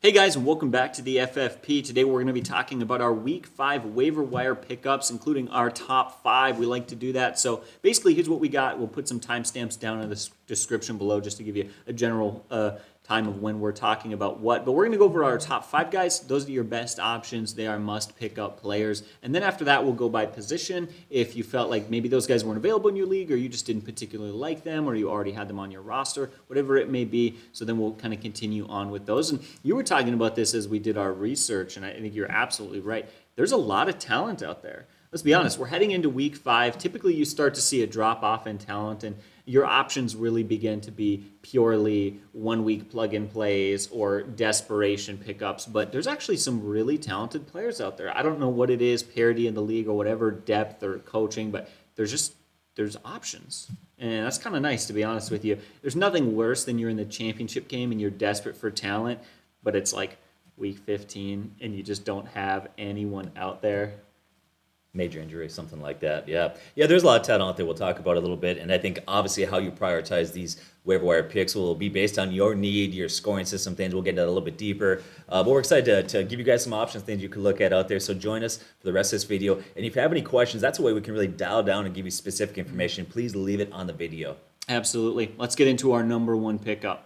Hey guys, and welcome back to the FFP. Today we're going to be talking about our Week 5 waiver wire pickups, including our top 5. We like to do that. So basically, here's what we got. We'll put some timestamps down in the description below just to give you a general time of when we're talking about what. But we're going to go over our top 5 guys. Those are your best options. They are must-pick-up players. And then after that, we'll go by position. If you felt like maybe those guys weren't available in your league, or you just didn't particularly like them, or you already had them on your roster, whatever it may be. So then we'll kind of continue on with those. And you were talking about this as we did our research, and I think you're absolutely right. There's a lot of talent out there. Let's be honest, we're heading into Week 5. Typically, you start to see a drop-off in talent, and your options really begin to be purely one-week plug-and plays or desperation pickups. But there's actually some really talented players out there. I don't know what it is, parity in the league or whatever, depth or coaching, but there's options. And that's kind of nice, to be honest with you. There's nothing worse than you're in the championship game and you're desperate for talent, but it's like Week 15 and you just don't have anyone out there. Major injury, something like that. Yeah, there's a lot of talent out there. We'll talk about it a little bit. And I think obviously how you prioritize these waiver wire picks will be based on your need, your scoring system, things. We'll get into that a little bit deeper. But we're excited to give you guys some options, things you can look at out there. So join us for the rest of this video. And if you have any questions, that's a way we can really dial down and give you specific information. Please leave it on the video. Absolutely. Let's get into our number 1 pickup.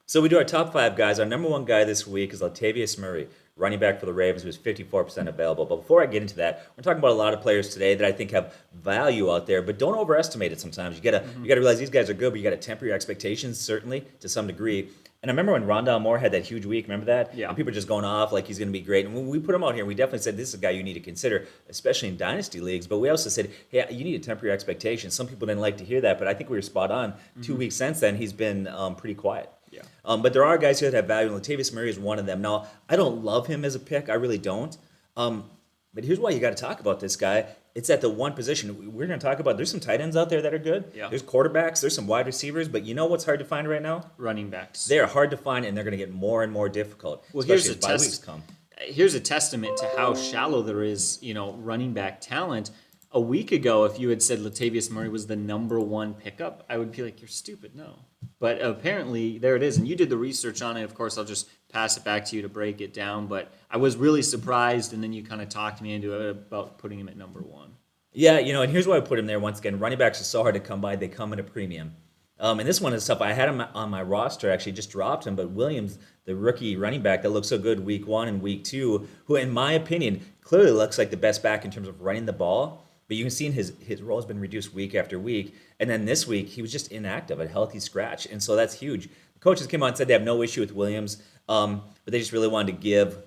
So we do our top 5 guys. Our number 1 guy this week is Latavius Murray, running back for the Ravens, who is 54% available. But before I get into that, we're talking about a lot of players today that I think have value out there, but don't overestimate it sometimes. You gotta realize these guys are good, but you gotta temper your expectations, certainly, to some degree. And I remember when Rondale Moore had that huge week, remember that? Yeah. And people were just going off like he's going to be great. And when we put him out here, we definitely said this is a guy you need to consider, especially in dynasty leagues. But we also said, hey, you need to temper your expectations. Some people didn't like to hear that, but I think we were spot on. 2 weeks since then, he's been pretty quiet. Yeah. But there are guys here that have value, and Latavius Murray is one of them. Now, I don't love him as a pick. I really don't. But here's why you got to talk about this guy. It's at the one position. We're going to talk about, there's some tight ends out there that are good. Yeah. There's quarterbacks. There's some wide receivers. But you know what's hard to find right now? Running backs. They are hard to find, and they're going to get more and more difficult. Well, especially as bye weeks come. Here's a testament to how shallow there is, running back talent. A week ago, if you had said Latavius Murray was the number 1 pickup, I would be like, you're stupid, no. But apparently, there it is. And you did the research on it. Of course, I'll just pass it back to you to break it down. But I was really surprised, and then you kind of talked me into it about putting him at number 1. Yeah, and here's why I put him there once again. Running backs are so hard to come by. They come at a premium. And this one is tough. I had him on my roster, actually just dropped him. But Williams, the rookie running back that looked so good week 1 and week 2, who in my opinion clearly looks like the best back in terms of running the ball. But you can see his role has been reduced week after week. And then this week, he was just inactive, a healthy scratch. And so that's huge. The coaches came out and said they have no issue with Williams, but they just really wanted to give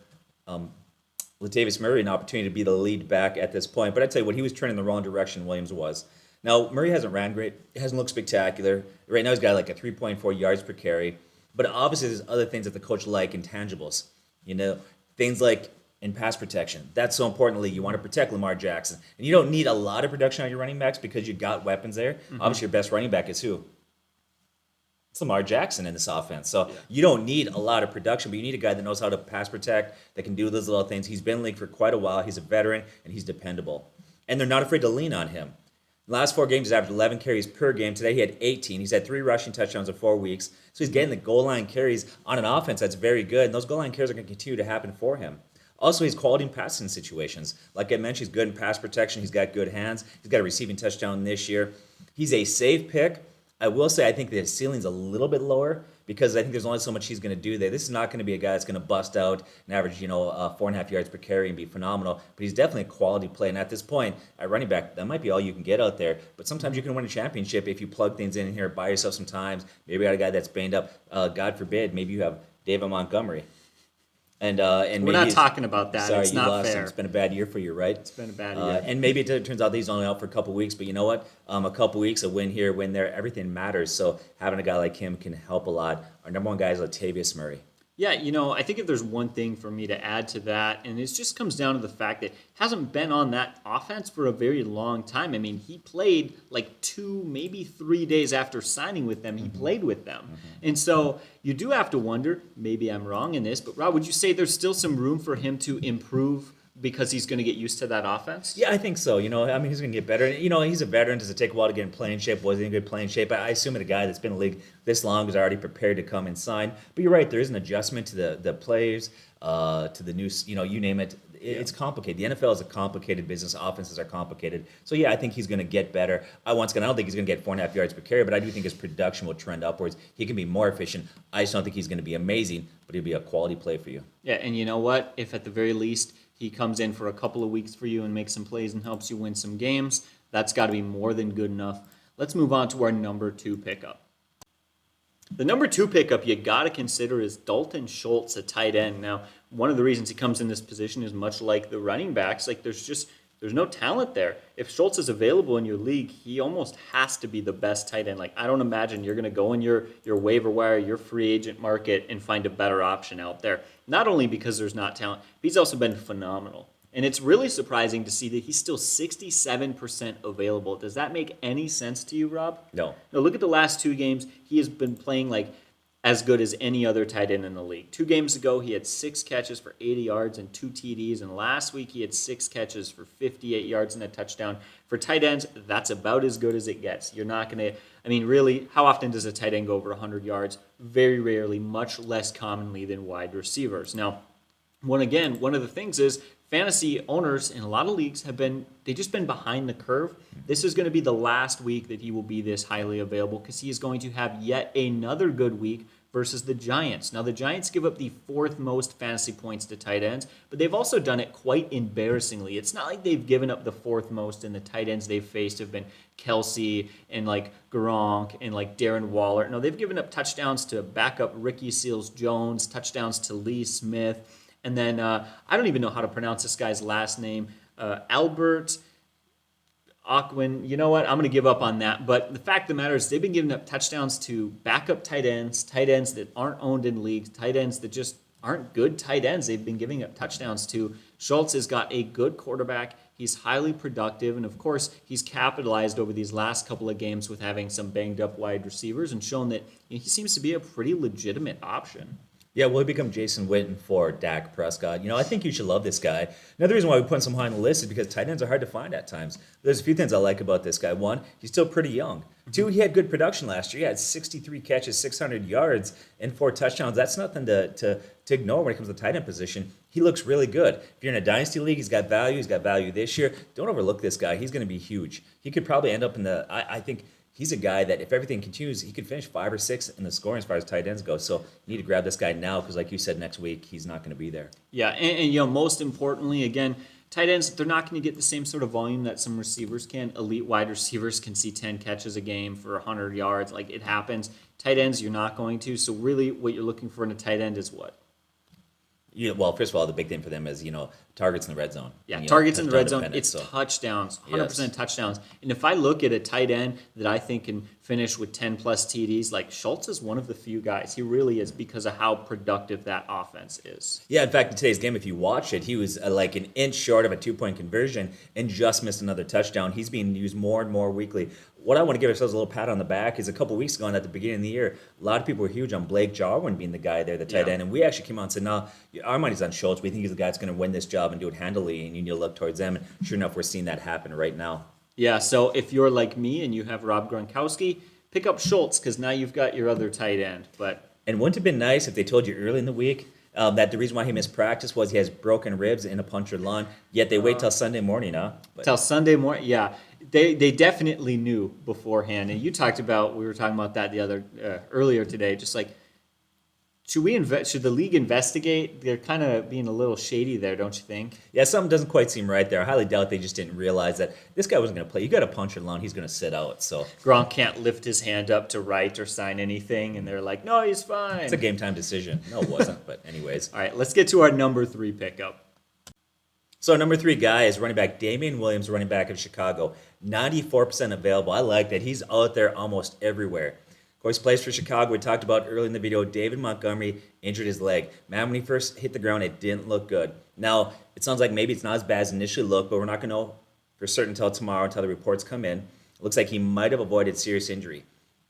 Latavius Murray an opportunity to be the lead back at this point. But I'd tell you what, he was turning the wrong direction, Williams was. Now, Murray hasn't ran great. It hasn't looked spectacular. Right now, he's got like a 3.4 yards per carry. But obviously, there's other things that the coach like, intangibles. Things like in pass protection. That's so importantly, you want to protect Lamar Jackson. And you don't need a lot of production on your running backs because you got weapons there. Mm-hmm. Obviously, your best running back is who? It's Lamar Jackson in this offense. So you don't need a lot of production, but you need a guy that knows how to pass protect, that can do those little things. He's been in the league for quite a while. He's a veteran, and he's dependable. And they're not afraid to lean on him. The last 4 games, he's averaged 11 carries per game. Today, he had 18. He's had 3 rushing touchdowns in 4 weeks. So he's getting the goal line carries on an offense that's very good. And those goal line carries are going to continue to happen for him. Also, he's quality in passing situations. Like I mentioned, he's good in pass protection. He's got good hands. He's got a receiving touchdown this year. He's a safe pick. I will say I think that his ceiling's a little bit lower because I think there's only so much he's going to do there. This is not going to be a guy that's going to bust out and average, 4.5 yards per carry and be phenomenal. But he's definitely a quality play. And at this point, at running back, that might be all you can get out there. But sometimes you can win a championship if you plug things in here, buy yourself some time. Maybe you got a guy that's banged up. God forbid, maybe you have David Montgomery. And we're not talking about that. Sorry, it's not lost fair. Him. It's been a bad year for you, right? It's been a bad year. And maybe it turns out that he's only out for a couple weeks, but you know what? A couple weeks, a win here, win there, everything matters. So having a guy like him can help a lot. Our number 1 guy is Latavius Murray. Yeah, I think if there's one thing for me to add to that, and it just comes down to the fact that he hasn't been on that offense for a very long time. I mean, he played like 2, maybe 3 days after signing with them. He played with them. Mm-hmm. And so you do have to wonder, maybe I'm wrong in this, but Rob, would you say there's still some room for him to improve because he's going to get used to that offense? Yeah, I think so. I mean, he's going to get better. He's a veteran. Does it take a while to get in playing shape? Was he in good playing shape? I assume that a guy that's been in the league this long is already prepared to come and sign. But you're right. There is an adjustment to the players, to the new, you name it. It's complicated. The NFL is a complicated business. Offenses are complicated. So, yeah, I think he's going to get better. Once again, I don't think he's going to get 4.5 yards per carry, but I do think his production will trend upwards. He can be more efficient. I just don't think he's going to be amazing, but he'll be a quality play for you. Yeah, and you know what? If at the very least he comes in for a couple of weeks for you and makes some plays and helps you win some games, that's got to be more than good enough. Let's move on to our number 2 pickup. The number 2 pickup you got to consider is Dalton Schultz, a tight end. Now, one of the reasons he comes in this position is much like the running backs. Like there's no talent there. If Schultz is available in your league, he almost has to be the best tight end. Like I don't imagine you're going to go in your waiver wire, your free agent market, and find a better option out there. Not only because there's not talent, but he's also been phenomenal. And it's really surprising to see that he's still 67% available. Does that make any sense to you, Rob? No. Now look at the last 2 games. He has been playing like as good as any other tight end in the league. 2 games ago, he had 6 catches for 80 yards and 2 TDs. And last week, he had 6 catches for 58 yards and a touchdown. For tight ends, that's about as good as it gets. You're not going to, I mean, really, how often does a tight end go over 100 yards? Very rarely, much less commonly than wide receivers. Now, one of the things is fantasy owners in a lot of leagues they've just been behind the curve. This is going to be the last week that he will be this highly available because he is going to have yet another good week versus the Giants. Now, the Giants give up the 4th most fantasy points to tight ends, but they've also done it quite embarrassingly. It's not like they've given up the 4th most, and the tight ends they've faced have been Kelsey and like Gronk and like Darren Waller. No, they've given up touchdowns to backup Ricky Seals-Jones, touchdowns to Lee Smith, and then I don't even know how to pronounce this guy's last name, Albert Aquin. You know what? I'm going to give up on that. But the fact of the matter is they've been giving up touchdowns to backup tight ends that aren't owned in leagues, tight ends that just aren't good tight ends. They've been giving up touchdowns to. Schultz has got a good quarterback. He's highly productive. And, of course, he's capitalized over these last couple of games with having some banged-up wide receivers and shown that he seems to be a pretty legitimate option. Yeah, will he become Jason Witten for Dak Prescott? I think you should love this guy. Another reason why we put him so high on the list is because tight ends are hard to find at times. There's a few things I like about this guy. 1, he's still pretty young. 2, he had good production last year. He had 63 catches, 600 yards, and 4 touchdowns. That's nothing to ignore when it comes to the tight end position. He looks really good. If you're in a dynasty league, he's got value. He's got value this year. Don't overlook this guy. He's going to be huge. He could probably end up in I think he's a guy that if everything continues, he could finish 5 or 6 in the scoring as far as tight ends go. So you need to grab this guy now because, like you said, next week he's not going to be there. Yeah, and most importantly, again, tight ends, they're not going to get the same sort of volume that some receivers can. Elite wide receivers can see 10 catches a game for 100 yards. Like, it happens. Tight ends, you're not going to. So really what you're looking for in a tight end is what? Well, first of all, the big thing for them is, targets in the red zone. Yeah, targets in the red zone. It's so. Touchdowns, 100% touchdowns. And if I look at a tight end that I think can finish with 10-plus TDs, like Schultz is one of the few guys. He really is because of how productive that offense is. Yeah, in fact, in today's game, if you watch it, he was like an inch short of a 2-point conversion and just missed another touchdown. He's being used more and more weekly. What I want to give ourselves a little pat on the back is a couple weeks ago and at the beginning of the year, a lot of people were huge on Blake Jarwin being the guy there, the tight end. And we actually came out and said, no, our money's on Schultz. We think he's the guy that's going to win this job and do it handily, and you need to look towards them. And sure enough, we're seeing that happen right now. Yeah, so if you're like me and you have Rob Gronkowski, pick up Schultz because now you've got your other tight end. And wouldn't it have been nice if they told you early in the week that the reason why he missed practice was he has broken ribs and a punctured lung, yet they wait till Sunday morning, huh? Till Sunday morning, yeah. They definitely knew beforehand. And we were talking about that earlier today, just like, should the league investigate? They're kind of being a little shady there, don't you think? Yeah, something doesn't quite seem right there. I highly doubt they just didn't realize that this guy wasn't going to play. You got a punch alone, he's going to sit out. So Gronk can't lift his hand up to write or sign anything, and they're like, no, he's fine. It's a game time decision. No, it wasn't, but anyways. All right, let's get to our number 3 pickup. So number 3 guy is running back Damien Williams, running back of Chicago. 94% available. I like that. He's out there almost everywhere. Of course, plays for Chicago. We talked about earlier in the video, David Montgomery injured his leg. Man, when he first hit the ground, it didn't look good. Now, it sounds like maybe it's not as bad as initially looked, but we're not going to know for certain until tomorrow, until the reports come in. It looks like he might have avoided serious injury.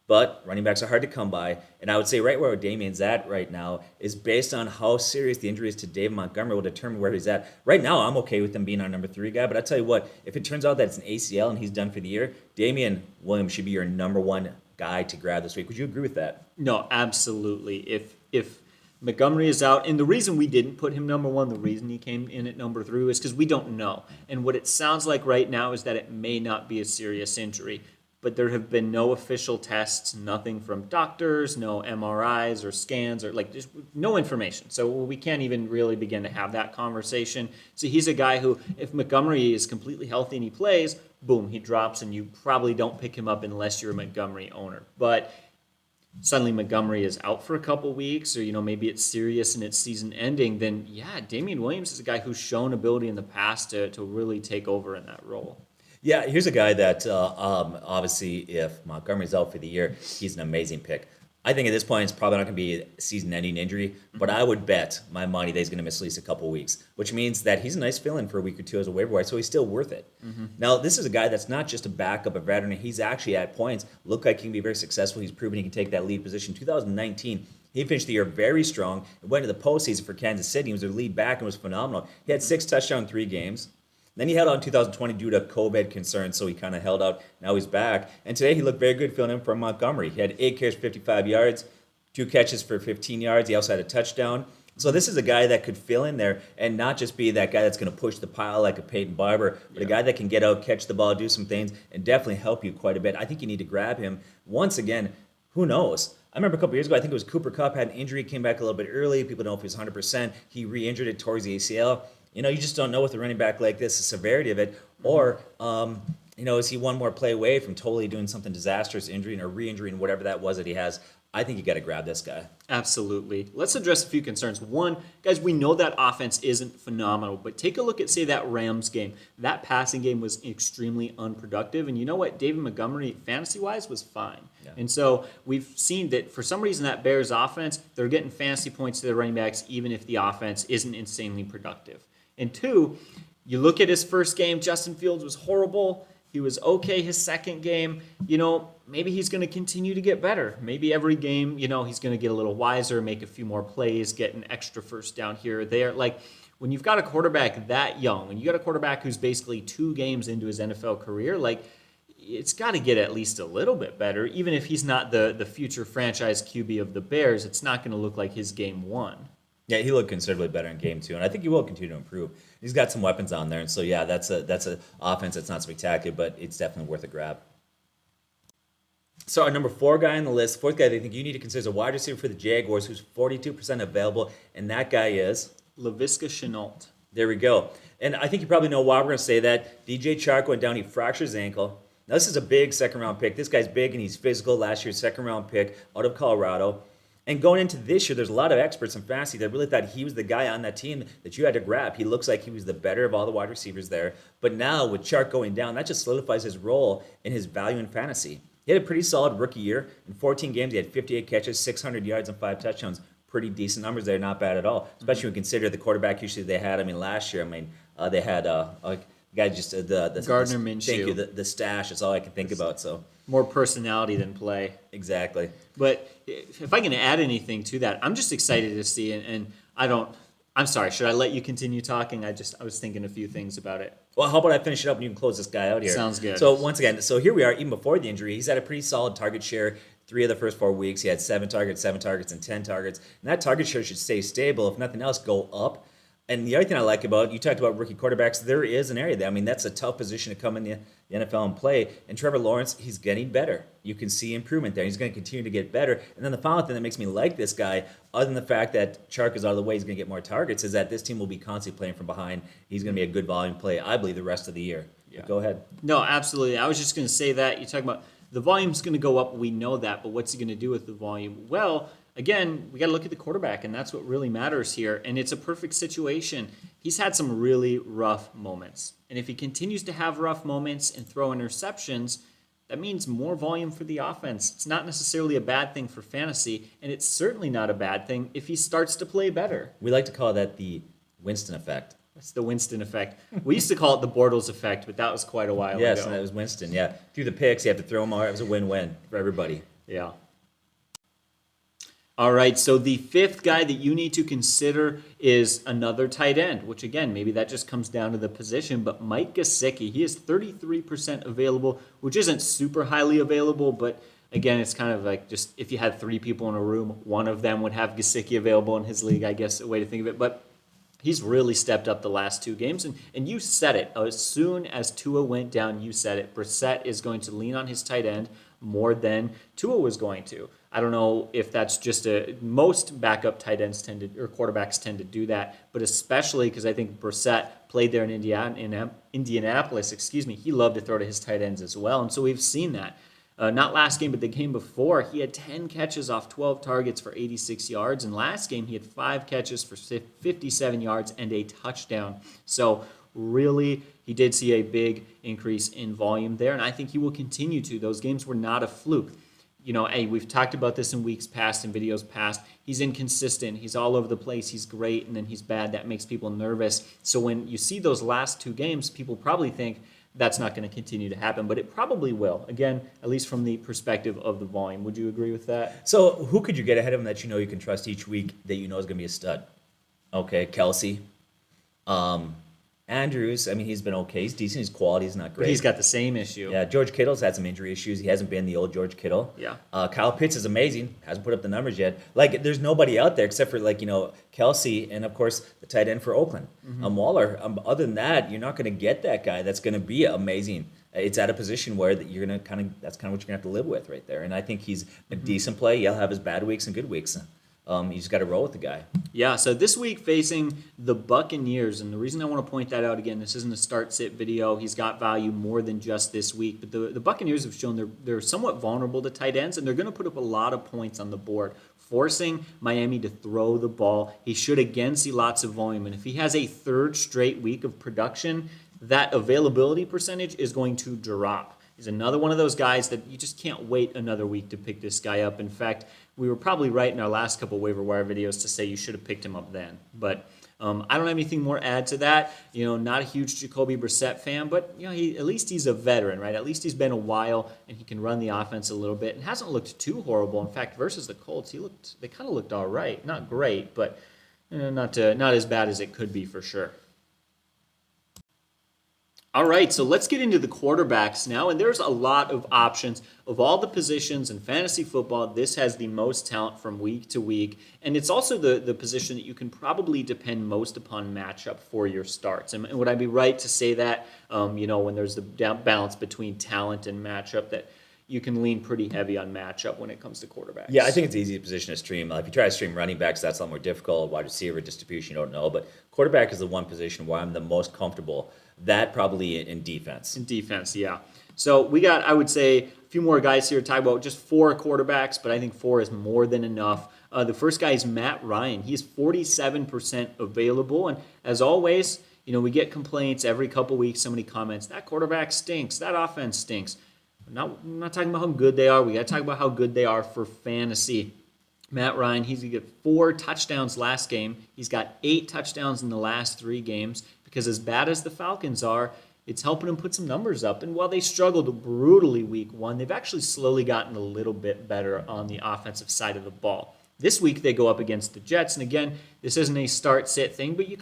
But running backs are hard to come by. And I would say right where Damien's at right now is based on how serious the injury is to David Montgomery will determine where he's at. Right now, I'm okay with him being our number 3 guy. But I tell you what, if it turns out that it's an ACL and he's done for the year, Damien Williams should be your number 1 guy to grab this week. Would you agree with that? No, absolutely. If Montgomery is out, and the reason we didn't put him number 1, the reason he came in at number 3 is because we don't know. And what it sounds like right now is that it may not be a serious injury. But there have been no official tests, nothing from doctors, no MRIs or scans, or like just no information. So we can't even really begin to have that conversation. So he's a guy who, if Montgomery is completely healthy and he plays, boom, he drops, and you probably don't pick him up unless you're a Montgomery owner. But suddenly Montgomery is out for a couple weeks, or maybe it's serious and it's season ending, then yeah, Damien Williams is a guy who's shown ability in the past to really take over in that role. Yeah, here's a guy that obviously, if Montgomery's out for the year, he's an amazing pick. I think at this point it's probably not going to be a season-ending injury, but I would bet my money that he's going to miss at least a couple weeks, which means that he's a nice fill-in for a week or 2 as a waiver wire, so he's still worth it. Now, this is a guy that's not just a backup, a veteran. He's actually at points looked like he can be very successful. He's proven he can take that lead position. 2019, he finished the year very strong. It went to the postseason for Kansas City. He was their lead back and was phenomenal. He had 6 touchdowns, 3 games. Then he held out in 2020 due to COVID concerns, so he kind of held out. Now he's back. And today he looked very good filling in for Montgomery. He had 8 carries, 55 yards, 2 catches for 15 yards. He also had a touchdown. So this is a guy that could fill in there and not just be that guy that's going to push the pile like a Peyton Barber, but a guy that can get out, catch the ball, do some things, and definitely help you quite a bit. I think you need to grab him. Once again, who knows? I remember a couple years ago, I think it was Cooper Kupp had an injury, came back a little bit early. People don't know if he was 100%. He re-injured it towards the ACL. You just don't know with a running back like this, the severity of it, or, is he one more play away from totally doing something disastrous, injuring or re-injuring, whatever that was that he has. I think you got to grab this guy. Absolutely. Let's address a few concerns. One, guys, we know that offense isn't phenomenal, but take a look at, say, that Rams game. That passing game was extremely unproductive, and you know what? David Montgomery, fantasy-wise, was fine. Yeah. And so we've seen that for some reason that Bears offense, they're getting fantasy points to their running backs even if the offense isn't insanely productive. And 2, you look at his first game, Justin Fields was horrible. He was okay his second game. Maybe he's going to continue to get better. Maybe every game, he's going to get a little wiser, make a few more plays, get an extra first down here or there. Like, when you've got a quarterback that young, when you got a quarterback who's basically 2 games into his NFL career, like, it's got to get at least a little bit better. Even if he's not the future franchise QB of the Bears, it's not going to look like his game 1. Yeah, he looked considerably better in game 2, and I think he will continue to improve. He's got some weapons on there, and so yeah, that's a offense that's not spectacular, but it's definitely worth a grab. So our number 4 guy on the list, 4th guy they think you need to consider is a wide receiver for the Jaguars, who's 42% available, and that guy is LAVISKA Shenaults. There we go. And I think you probably know why we're going to say that. DJ Chark went down, he fractured his ankle. Now this is a big second-round pick. This guy's big and he's physical. Last year's second-round pick out of Colorado. And going into this year, there's a lot of experts in fantasy that really thought he was the guy on that team that you had to grab. He looks like he was the better of all the wide receivers there. But now with Chark going down, that just solidifies his role and his value in fantasy. He had a pretty solid rookie year. In 14 games, he had 58 catches, 600 yards, and 5 touchdowns. Pretty decent numbers there, not bad at all. Especially when you consider the quarterback issue they had. Last year, they had guy just the Gardner Minshew. Thank you. The stash is all I can think about. So more personality than play. Exactly. But if I can add anything to that, I'm just excited to see, and I'm sorry, should I let you continue talking? I was thinking a few things about it. Well, how about I finish it up and you can close this guy out here? Sounds good. So once again, here we are, even before the injury, he's had a pretty solid target share. 3 of the first 4 weeks, he had 7 targets, and 10 targets. And that target share should stay stable. If nothing else, go up. And the other thing I like about, you talked about rookie quarterbacks, there is an area there. That's a tough position to come in the NFL and play. And Trevor Lawrence, he's getting better. You can see improvement there. He's going to continue to get better. And then the final thing that makes me like this guy, other than the fact that Chark is out of the way, he's going to get more targets, is that this team will be constantly playing from behind. He's going to be a good volume play, I believe, the rest of the year. Yeah. Go ahead. No, absolutely. I was just going to say that. You talk about the volume's going to go up. We know that. But what's he going to do with the volume? Well, again, we got to look at the quarterback, and that's what really matters here. And it's a perfect situation. He's had some really rough moments. And if he continues to have rough moments and throw interceptions, that means more volume for the offense. It's not necessarily a bad thing for fantasy, and it's certainly not a bad thing if he starts to play better. We like to call that the Winston effect. That's the Winston effect. We used to call it the Bortles effect, but that was quite a while ago. Yes, and that was Winston, yeah. Through the picks, you have to throw them out. It was a win-win for everybody. Yeah. All right, so the fifth guy that you need to consider is another tight end, which again, maybe that just comes down to the position, but Mike Gesicki, he is 33% available, which isn't super highly available, but again, it's kind of like just if you had 3 people in a room, one of them would have Gesicki available in his league, I guess, a way to think of it. But he's really stepped up the last 2 games, and you said it. As soon as Tua went down, you said it. Brissett is going to lean on his tight end more than Tua was going to. I don't know if that's just most backup tight ends or quarterbacks tend to do that, but especially because I think Brissett played there in Indianapolis, he loved to throw to his tight ends as well, and so we've seen that. Not last game, but the game before, he had 10 catches off 12 targets for 86 yards, and last game he had 5 catches for 57 yards and a touchdown. So really, he did see a big increase in volume there, and I think he will continue to. Those games were not a fluke. Hey, we've talked about this in weeks past and videos past. He's inconsistent. He's all over the place. He's great, and then he's bad. That makes people nervous. So when you see those last 2 games, people probably think that's not going to continue to happen, but it probably will. Again, at least from the perspective of the volume. Would you agree with that? So who could you get ahead of him that you know you can trust each week that you know is going to be a stud? Okay, Kelsey. Andrews, I mean, he's been okay. He's decent. His quality is not great. But he's got the same issue. Yeah, George Kittle's had some injury issues. He hasn't been the old George Kittle. Yeah. Kyle Pitts is amazing. Hasn't put up the numbers yet. Like, there's nobody out there except for, Kelsey and, of course, the tight end for Oakland, Waller. Other than that, you're not going to get that guy that's going to be amazing. It's at a position where you're going to that's kind of what you're going to have to live with right there. And I think he's a decent play. He'll have his bad weeks and good weeks. You just got to roll with the guy. Yeah, so this week facing the Buccaneers, and the reason I want to point that out again, this isn't a start-sit video. He's got value more than just this week. But the Buccaneers have shown they're somewhat vulnerable to tight ends, and they're going to put up a lot of points on the board, forcing Miami to throw the ball. He should again see lots of volume, and if he has a 3rd straight week of production, that availability percentage is going to drop. He's another one of those guys that you just can't wait another week to pick this guy up. In fact, we were probably right in our last couple waiver wire videos to say you should have picked him up then. But I don't have anything more to add to that. Not a huge Jacoby Brissett fan, but at least he's a veteran, right? At least he's been a while and he can run the offense a little bit and hasn't looked too horrible. In fact, versus the Colts, they kind of looked all right. Not great, but not as bad as it could be for sure. All right, so let's get into the quarterbacks now, and there's a lot of options. Of all the positions in fantasy football, this has the most talent from week to week, and it's also the position that you can probably depend most upon matchup for your starts. And would I be right to say that, when there's the balance between talent and matchup, that you can lean pretty heavy on matchup when it comes to quarterbacks? Yeah, I think it's an easy position to stream. If you try to stream running backs, that's a lot more difficult. Wide receiver distribution, you don't know. But quarterback is the one position where I'm the most comfortable. That probably in defense. In defense, yeah. So we got, I would say, a few more guys here to talk about. Just 4 quarterbacks, but I think 4 is more than enough. The first guy is Matt Ryan. He's 47% available. And as always, we get complaints every couple weeks. Somebody comments, that quarterback stinks. That offense stinks. I'm not talking about how good they are. We got to talk about how good they are for fantasy. Matt Ryan, he's going to get 4 touchdowns last game. He's got 8 touchdowns in the last 3 games because as bad as the Falcons are, it's helping him put some numbers up. And while they struggled brutally week 1, they've actually slowly gotten a little bit better on the offensive side of the ball. This week they go up against the Jets. And again, this isn't a start-sit thing, but you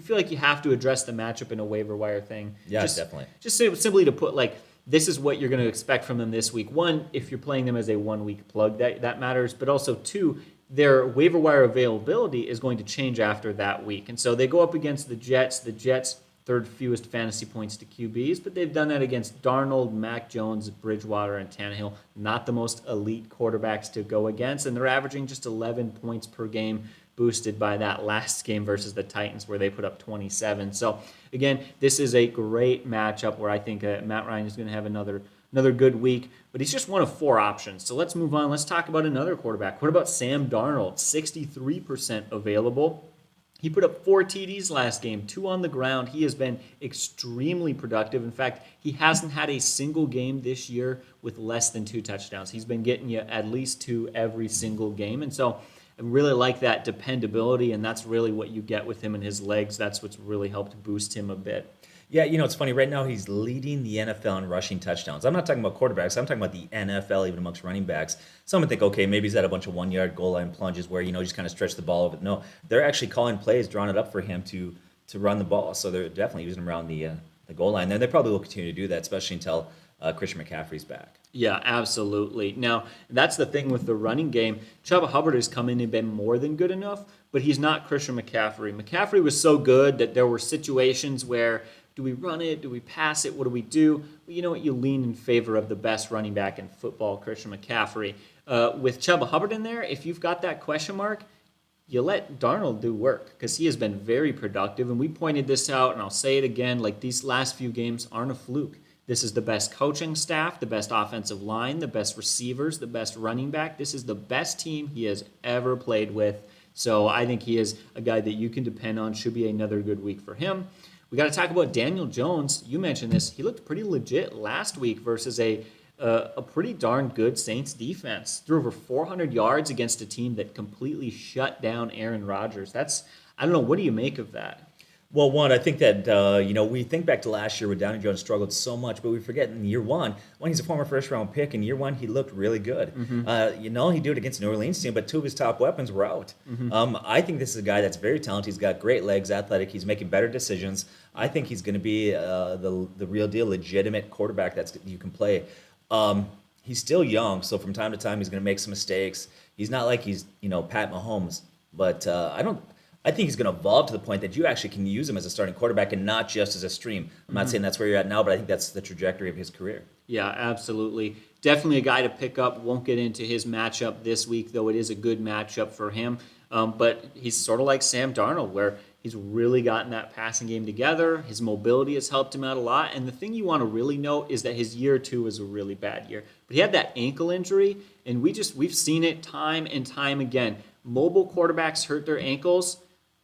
feel like you have to address the matchup in a waiver wire thing. Yeah, definitely. Just simply to put, this is what you're going to expect from them this week. 1, if you're playing them as a 1-week plug, that matters. But also 2, their waiver wire availability is going to change after that week. And so they go up against the Jets. The Jets, 3rd fewest fantasy points to QBs, but they've done that against Darnold, Mac Jones, Bridgewater, and Tannehill. Not the most elite quarterbacks to go against. And they're averaging just 11 points per game, boosted by that last game versus the Titans where they put up 27. So again, this is a great matchup where I think Matt Ryan is going to have another good week, but he's just one of 4 options. So let's move on. Let's talk about another quarterback. What about Sam Darnold? 63% available. He put up 4 TDs last game, 2 on the ground. He has been extremely productive. In fact, he hasn't had a single game this year with less than 2 touchdowns. He's been getting you at least 2 every single game. And so I really like that dependability, and that's really what you get with him and his legs. That's what's really helped boost him a bit. Yeah, it's funny. Right now, he's leading the NFL in rushing touchdowns. I'm not talking about quarterbacks. I'm talking about the NFL, even amongst running backs. Some would think, okay, maybe he's at a bunch of 1 yard goal line plunges where, just kind of stretch the ball over. No, they're actually calling plays, drawing it up for him to run the ball. So they're definitely using him around the goal line. Then they probably will continue to do that, especially until Christian McCaffrey's back. Yeah, absolutely. Now, that's the thing with the running game. Chuba Hubbard has come in and been more than good enough, but he's not Christian McCaffrey. McCaffrey was so good that there were situations where, do we run it? Do we pass it? What do we do? Well, you know what? You lean in favor of the best running back in football, Christian McCaffrey. With Chuba Hubbard in there, if you've got that question mark, you let Darnold do work because he has been very productive. And we pointed this out, and I'll say it again, like these last few games aren't a fluke. This is the best coaching staff, the best offensive line, the best receivers, the best running back. This is the best team he has ever played with. So I think he is a guy that you can depend on. Should be another good week for him. We got to talk about Daniel Jones. You mentioned this. He looked pretty legit last week versus a pretty darn good Saints defense. Threw over 400 yards against a team that completely shut down Aaron Rodgers. I don't know. What do you make of that? Well, one, I think that, we think back to last year where Daniel Jones struggled so much, but we forget in year one, when he's a former first-round pick, in year one, he looked really good. He did it against the New Orleans team, but two of his top weapons were out. I think this is a guy that's very talented. He's got great legs, athletic. He's making better decisions. I think he's going to be the real deal, legitimate quarterback that you can play. He's still young, so from time to time, he's going to make some mistakes. He's not like he's, Pat Mahomes, but I think he's going to evolve to the point that you actually can use him as a starting quarterback and not just as a stream. I'm not saying that's where you're at now, but I think that's the trajectory of his career. Yeah, absolutely. Definitely a guy to pick up. Won't get into his matchup this week, though it is a good matchup for him. But he's sort of like Sam Darnold, where he's really gotten that passing game together. His mobility has helped him out a lot. And the thing you want to really note is that his year two was a really bad year. But he had that ankle injury, and we've seen it time and time again. Mobile quarterbacks hurt their ankles.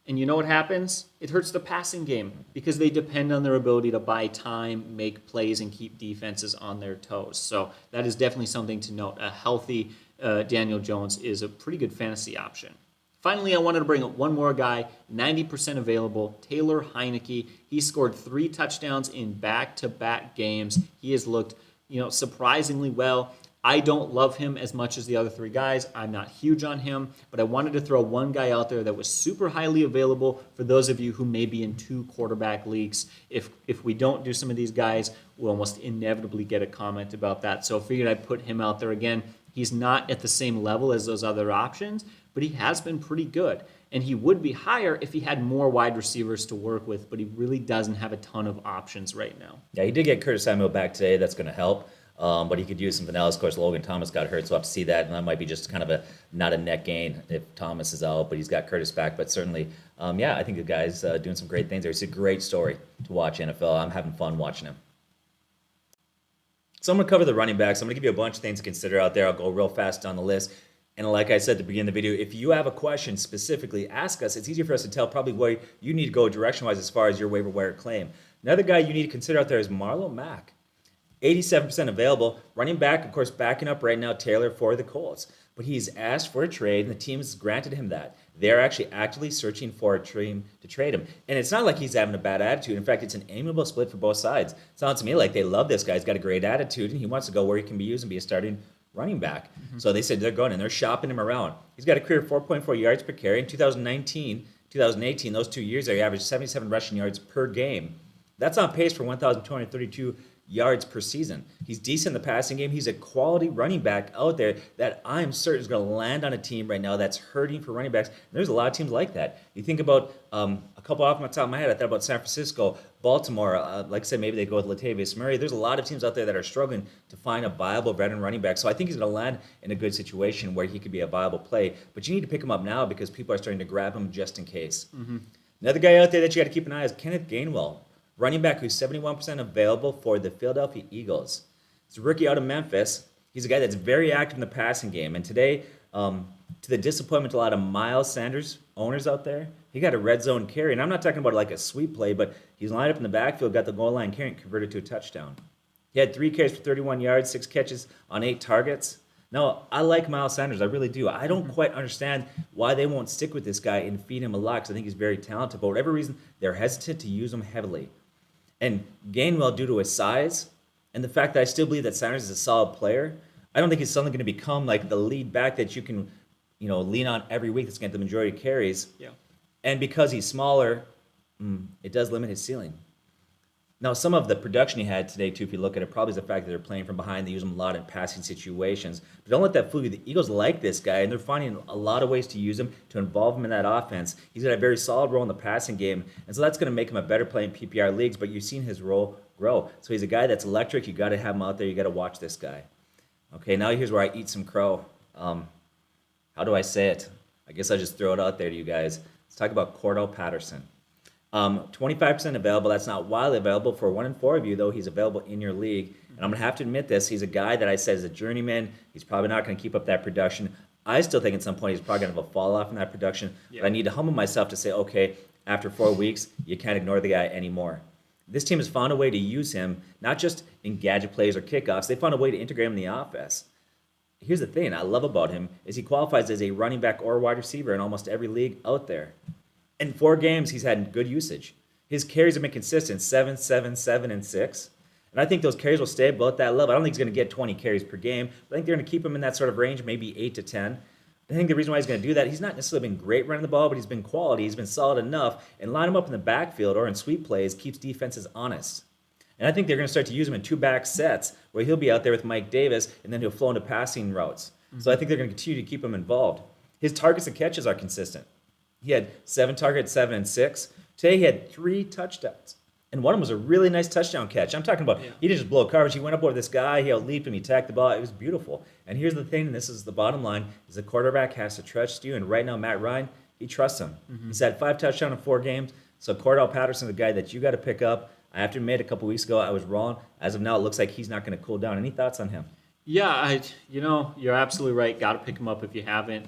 And you know what happens? It hurts the passing game because they depend on their ability to buy time, make plays, and keep defenses on their toes. So that is definitely something to note. A healthy Daniel Jones is a pretty good fantasy option. Finally, I wanted to bring up one more guy, 90% available, Taylor Heineke. He scored 3 touchdowns in back-to-back games. He has looked, surprisingly well. I don't love him as much as the other 3 guys. I'm not huge on him, but I wanted to throw one guy out there that was super highly available for those of you who may be in 2 quarterback leagues. If we don't do some of these guys, we'll almost inevitably get a comment about that. So I figured I'd put him out there again. He's not at the same level as those other options, but he has been pretty good. And he would be higher if he had more wide receivers to work with, but he really doesn't have a ton of options right now. Yeah, he did get Curtis Samuel back today. That's going to help. But he could use something else. Of course, Logan Thomas got hurt, so we'll have to see that. And that might be just kind of not a net gain if Thomas is out, but he's got Curtis back. But certainly, I think the guy's doing some great things there. It's a great story to watch NFL. I'm having fun watching him. So I'm going to cover the running backs. I'm going to give you a bunch of things to consider out there. I'll go real fast down the list. And like I said at the beginning of the video, if you have a question specifically, ask us. It's easier for us to tell probably where you need to go direction-wise as far as your waiver wire claim. Another guy you need to consider out there is Marlon Mack. 87% available. Running back, of course, backing up right now Taylor for the Colts. But he's asked for a trade, and the team has granted him that. They're actually actively searching for a team to trade him. And it's not like he's having a bad attitude. In fact, it's an amiable split for both sides. It sounds to me like they love this guy. He's got a great attitude, and he wants to go where he can be used and be a starting running back. So they said they're going, and they're shopping him around. He's got a career 4.4 yards per carry. In 2019, 2018, those 2 years there, he averaged 77 rushing yards per game. That's on pace for 1,232 yards per season. He's decent in the passing game. He's a quality running back out there that I'm certain is going to land on a team right now that's hurting for running backs. And there's a lot of teams like that. You think about a couple off the top of my head. I thought about San Francisco, Baltimore. Like I said, maybe they go with Latavius Murray. There's a lot of teams out there that are struggling to find a viable veteran running back. So I think he's going to land in a good situation where he could be a viable play. But you need to pick him up now because people are starting to grab him just in case. Another guy out there that you got to keep an eye on is Kenneth Gainwell. Running back who's 71% available for the Philadelphia Eagles. He's a rookie out of Memphis. He's a guy that's very active in the passing game. And today, to the disappointment of a lot of Miles Sanders owners out there, he got a red zone carry. And I'm not talking about like a sweep play, but he's lined up in the backfield, got the goal line carry, and converted to a touchdown. He had 3 carries for 31 yards, 6 catches on 8 targets. Now, I like Miles Sanders. I really do. I don't quite understand why they won't stick with this guy and feed him a lot because I think he's very talented. But for whatever reason, they're hesitant to use him heavily. And Gainwell, due to his size and the fact that I still believe that Sanders is a solid player, I don't think he's suddenly going to become like the lead back that you can, lean on every week that's going to get the majority of carries. Yeah. And because he's smaller, it does limit his ceiling. Now, some of the production he had today, too, if you look at it, probably is the fact that they're playing from behind. They use him a lot in passing situations. But don't let that fool you. The Eagles like this guy, and they're finding a lot of ways to use him, to involve him in that offense. He's got a very solid role in the passing game, and so that's going to make him a better player in PPR leagues, but you've seen his role grow. So he's a guy that's electric. You got to have him out there. You got to watch this guy. Okay, now here's where I eat some crow. How do I say it? I guess I'll just throw it out there to you guys. Let's talk about Cordell Patterson. 25% available. That's not wildly available. For 1 in 4 of you, though, he's available in your league. And I'm going to have to admit this. He's a guy that I said is a journeyman. He's probably not going to keep up that production. I still think at some point he's probably going to have a fall off in that production. Yeah. But I need to humble myself to say, okay, after 4 weeks, you can't ignore the guy anymore. This team has found a way to use him, not just in gadget plays or kickoffs. They found a way to integrate him in the offense. Here's the thing I love about him is he qualifies as a running back or wide receiver in almost every league out there. In 4 games, he's had good usage. His carries have been consistent, 7, 7, 7, and 6. And I think those carries will stay about that level. I don't think he's going to get 20 carries per game, but I think they're going to keep him in that sort of range, maybe 8 to 10. I think the reason why he's going to do that, he's not necessarily been great running the ball, but he's been quality. He's been solid enough. And line him up in the backfield or in sweep plays keeps defenses honest. And I think they're going to start to use him in 2-back sets where he'll be out there with Mike Davis, and then he'll flow into passing routes. So I think they're going to continue to keep him involved. His targets and catches are consistent. He had 7 targets, 7 and 6. Today he had 3 touchdowns. And one of them was a really nice touchdown catch. I'm talking about, he didn't just blow coverage. He went up over this guy. He out-leaped him. He tacked the ball. It was beautiful. And here's the thing, and this is the bottom line, is the quarterback has to trust you. And right now, Matt Ryan, he trusts him. He's had 5 touchdowns in 4 games. So Cordell Patterson is the guy that you got to pick up. I have to admit, a couple weeks ago, I was wrong. As of now, it looks like he's not going to cool down. Any thoughts on him? Yeah, you're absolutely right. Got to pick him up if you haven't.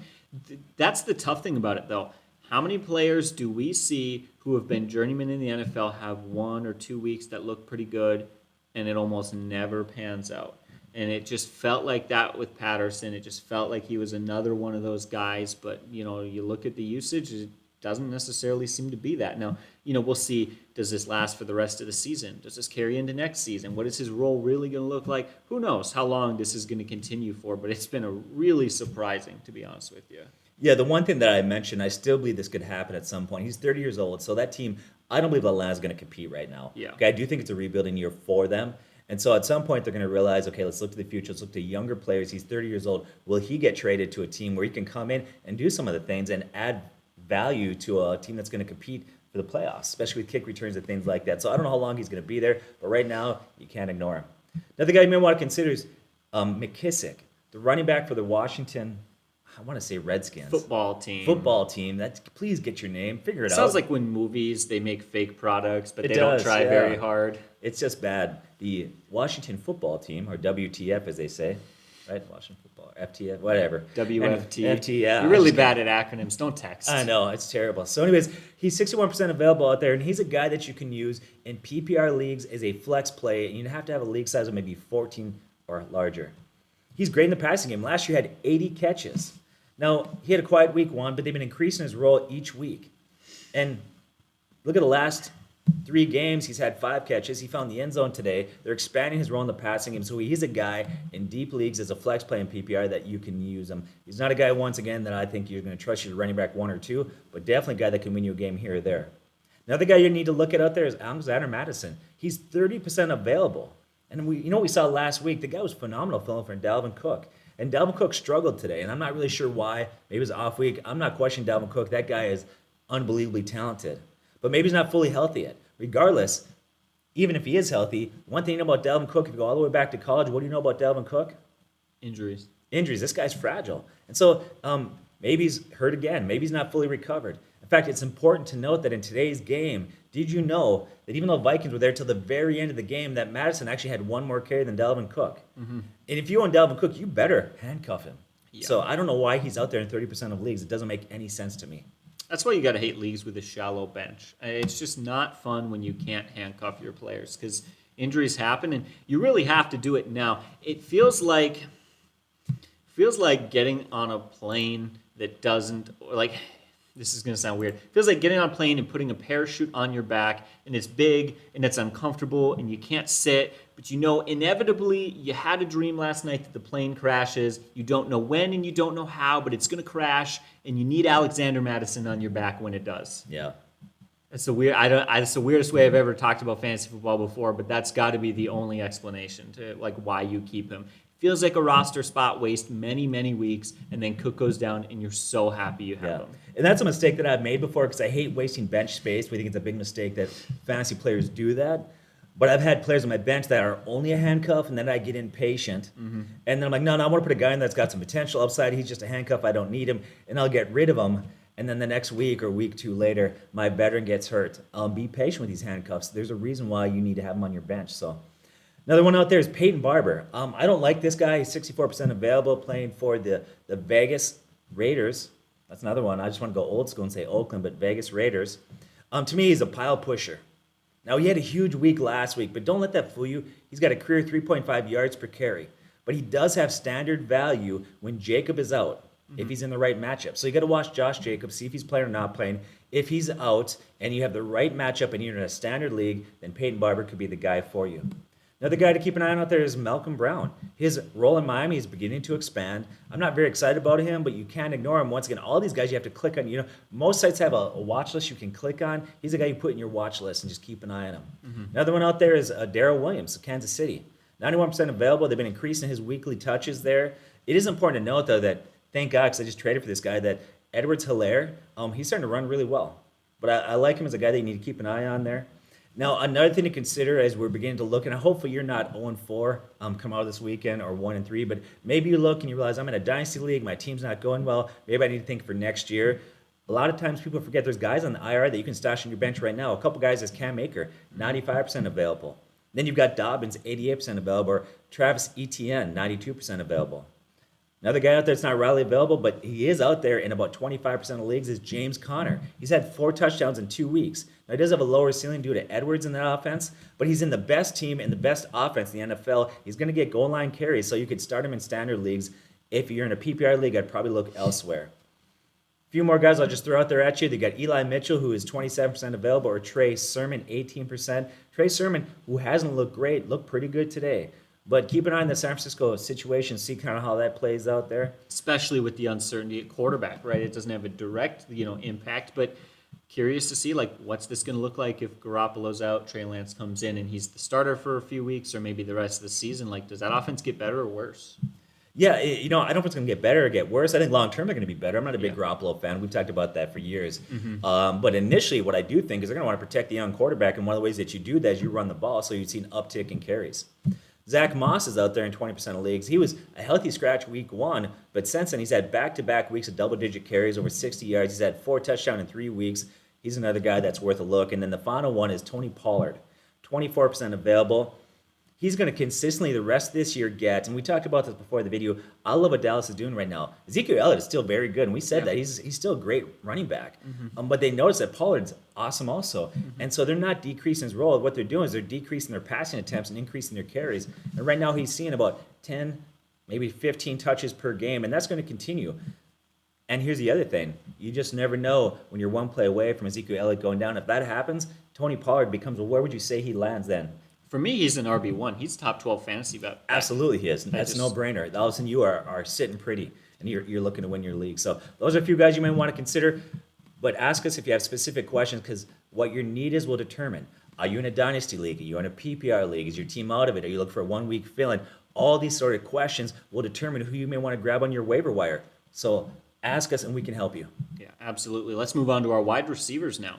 That's the tough thing about it, though. How many players do we see who have been journeymen in the NFL have 1 or 2 weeks that look pretty good, and it almost never pans out? And it just felt like that with Patterson. It just felt like he was another one of those guys. But, you look at the usage, it doesn't necessarily seem to be that. Now, we'll see, does this last for the rest of the season? Does this carry into next season? What is his role really going to look like? Who knows how long this is going to continue for, but it's been a really surprising, to be honest with you. Yeah, the one thing that I mentioned, I still believe this could happen at some point. He's 30 years old, so that team, I don't believe Atlanta's going to compete right now. Yeah. Okay, I do think it's a rebuilding year for them. And so at some point, they're going to realize, okay, let's look to the future. Let's look to younger players. He's 30 years old. Will he get traded to a team where he can come in and do some of the things and add value to a team that's going to compete for the playoffs, especially with kick returns and things like that? So I don't know how long he's going to be there, but right now, you can't ignore him. Another guy you may want to consider is McKissick, the running back for the Washington, I want to say Redskins. Football team. Please get your name. Figure it out. Sounds like when movies, they make fake products, but It they does, don't try yeah. very hard. It's just bad. The Washington football team, or WTF as they say, right? Washington football, FTF, whatever. WFT. FT, yeah. You're really bad at acronyms. Don't text. I know, it's terrible. So anyways, he's 61% available out there, and he's a guy that you can use in PPR leagues as a flex play, and you have to have a league size of maybe 14 or larger. He's great in the passing game. Last year he had 80 catches. Now, he had a quiet week 1, but they've been increasing his role each week. And look at the last 3 games. He's had 5 catches. He found the end zone today. They're expanding his role in the passing game. So he's a guy in deep leagues as a flex play in PPR that you can use him. He's not a guy, once again, that I think you're going to trust you to running back 1 or 2, but definitely a guy that can win you a game here or there. Another guy you need to look at out there is Alexander Madison. He's 30% available. And we saw last week, the guy was phenomenal filling for Dalvin Cook. And Dalvin Cook struggled today, and I'm not really sure why. Maybe it was an off week. I'm not questioning Dalvin Cook. That guy is unbelievably talented. But maybe he's not fully healthy yet. Regardless, even if he is healthy, one thing you know about Dalvin Cook, if you go all the way back to college, what do you know about Dalvin Cook? Injuries. This guy's fragile. And so maybe he's hurt again. Maybe he's not fully recovered. In fact, it's important to note that in today's game, did you know that even though Vikings were there till the very end of the game, that Madison actually had 1 more carry than Dalvin Cook? Mm-hmm. And if you own Dalvin Cook, you better handcuff him. Yeah. So I don't know why he's out there in 30% of leagues. It doesn't make any sense to me. That's why you got to hate leagues with a shallow bench. It's just not fun when you can't handcuff your players because injuries happen, and you really have to do it now. It feels like getting on a plane that doesn't, like, This is going to sound weird. It feels like getting on a plane and putting a parachute on your back, and it's big and it's uncomfortable and you can't sit, but you know inevitably you had a dream last night that the plane crashes. You don't know when and you don't know how, but it's going to crash, and you need Alexander Madison on your back when it does. Yeah. It's the it's the weirdest way I've ever talked about fantasy football before, but that's got to be the only explanation to like why you keep him. Feels like a roster spot waste many, many weeks, and then Cook goes down, and you're so happy you have him. And that's a mistake that I've made before because I hate wasting bench space. We think it's a big mistake that fantasy players do that. But I've had players on my bench that are only a handcuff, and then I get impatient. And then I'm like, no, I want to put a guy in that's got some potential upside. He's just a handcuff. I don't need him. And I'll get rid of him. And then the next week or week two later, my veteran gets hurt. Be patient with these handcuffs. There's a reason why you need to have them on your bench. So another one out there is Peyton Barber. I don't like this guy. He's 64% available, playing for the Vegas Raiders. That's another one. I just want to go old school and say Oakland, but Vegas Raiders. To me, he's a pile pusher. Now, he had a huge week last week, but don't let that fool you. He's got a career 3.5 yards per carry. But he does have standard value when Jacob is out, if he's in the right matchup. So you got to watch Josh Jacobs, see if he's playing or not playing. If he's out and you have the right matchup and you're in a standard league, then Peyton Barber could be the guy for you. Another guy to keep an eye on out there is Malcolm Brown. His role in Miami is beginning to expand. I'm not very excited about him, but you can't ignore him. Once again, all these guys you have to click on. You know, most sites have a watch list you can click on. He's a guy you put in your watch list and just keep an eye on him. Another one out there is Darrell Williams of Kansas City. 91% available. They've been increasing his weekly touches there. It is important to note, though, that thank God, because I just traded for this guy, that Edwards-Helaire, he's starting to run really well. But I like him as a guy that you need to keep an eye on there. Now, another thing to consider as we're beginning to look, and hopefully you're not 0-4 come out this weekend or 1-3, but maybe you look and you realize I'm in a dynasty league, my team's not going well, maybe I need to think for next year. A lot of times people forget there's guys on the IR that you can stash on your bench right now. A couple guys is Cam Akers, 95% available. Then you've got Dobbins, 88% available, or Travis Etienne, 92% available. Another guy out there that's not readily available, but he is out there in about 25% of leagues, is James Conner. He's had 4 touchdowns in 2 weeks. Now, he does have a lower ceiling due to Edwards in that offense, but he's in the best team and the best offense in the NFL. He's going to get goal line carries, so you could start him in standard leagues. If you're in a PPR league, I'd probably look elsewhere. A few more guys I'll just throw out there at you. They got Eli Mitchell, who is 27% available, or Trey Sermon, 18%. Trey Sermon, who hasn't looked great, looked pretty good today. But keep an eye on the San Francisco situation, see kind of how that plays out there. Especially with the uncertainty at quarterback, right? It doesn't have a direct, impact, but curious to see, what's this going to look like if Garoppolo's out, Trey Lance comes in, and he's the starter for a few weeks or maybe the rest of the season. Does that offense get better or worse? Yeah, I don't know if it's going to get better or get worse. I think long-term they're going to be better. I'm not a big Garoppolo fan. We've talked about that for years. But initially, what I do think is they're going to want to protect the young quarterback, and one of the ways that you do that is you run the ball, so you'd see an uptick in carries. Zach Moss is out there in 20% of leagues. He was a healthy scratch week 1, but since then he's had back-to-back weeks of double-digit carries, over 60 yards. He's had 4 touchdowns in 3 weeks. He's another guy that's worth a look. And then the final one is Tony Pollard, 24% available. He's going to consistently the rest of this year get, and we talked about this before the video, I love what Dallas is doing right now. Ezekiel Elliott is still very good, and we said that. He's still a great running back. But they noticed that Pollard's awesome also. And so they're not decreasing his role. What they're doing is they're decreasing their passing attempts and increasing their carries. And right now he's seeing about 10, maybe 15 touches per game, and that's going to continue. And here's the other thing. You just never know when you're one play away from Ezekiel Elliott going down. If that happens, Tony Pollard becomes, where would you say he lands then? For me, he's an RB1. He's top 12 fantasy bet. Absolutely he is. That's a no-brainer. All of a sudden you are sitting pretty, and you're looking to win your league. So those are a few guys you may want to consider. But ask us if you have specific questions, because what your need is will determine. Are you in a dynasty league? Are you in a PPR league? Is your team out of it? Are you looking for a 1-week fill-in? All these sort of questions will determine who you may want to grab on your waiver wire. So ask us, and we can help you. Yeah, absolutely. Let's move on to our wide receivers now.